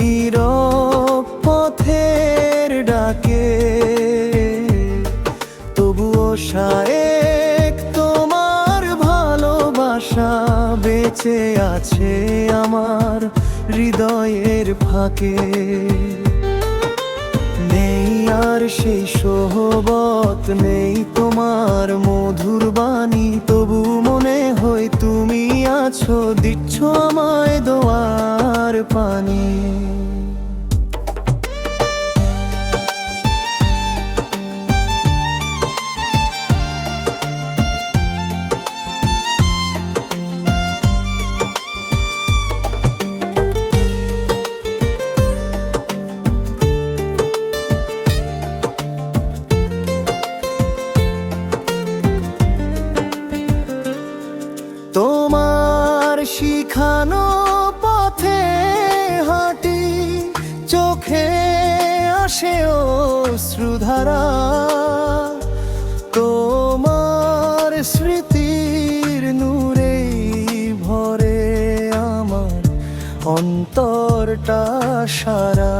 নীরব পথের ডাকে, তবুও শায়েক তোমার ভালোবাসা বেঁচে আছে আমার হৃদয়ের ফাঁকে। নেই আর সেই সোহবত, নেই তোমার মধুর বাণী, তবু মনে হয় তুমি আছো, দিচ্ছ আমায় দোয়ার পানি। তোমার শিখানো পথে হাঁটি, চোখে আসে অশ্রুধারা, তোমার স্মৃতির নূরেই ভরে আমার অন্তরটা সারা।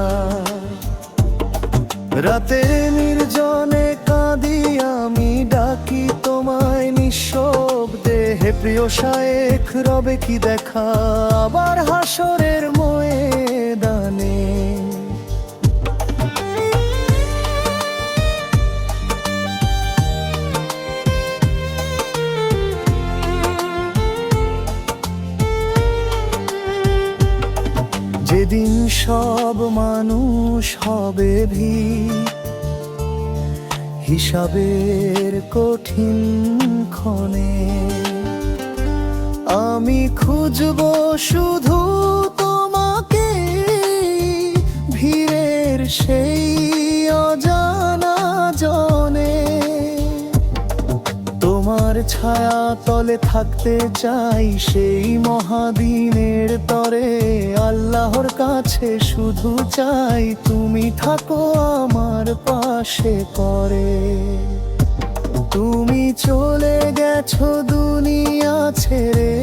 রাতের নির্জনে কাঁদি আমি, ডাকি তোমায় নিঃশব্দে, হে প্রিয় শায়েখ রবে কি দেখা আবার হাসরের ময়দানে। যেদিন সব মানুষ হবে ভিড়, হিসাবের কঠিন ক্ষণে আমি খুঁজব শুধু তোমাকে, ভিড়ের সেই অজানা জনে। তোমার ছায়া তলে থাকতে চাই সেই মহাদিনের তরে, আল্লাহর কাছে শুধু চাই তুমি থাকো আমার পাশে করে। তুমি চলে গেছো দুনিয়া ছেড়ে,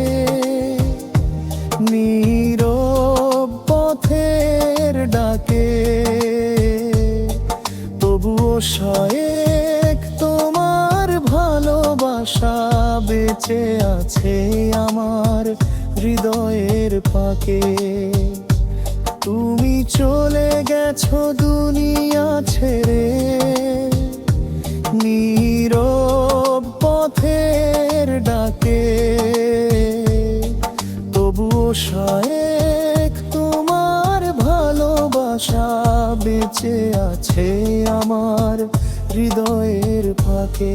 নীরব পথের ডাকে, তবুও শায়েক তোমার ভালোবাসা বেঁচে আছে আমার হৃদয়ের পাকে। তুমি চলে গেছো দুনিয়া ছেড়ে, নীরব পথের ডাকে, তবুও শায়েক তোমার ভালোবাসা বেঁচে আছে আমার হৃদয়ের ফাঁকে।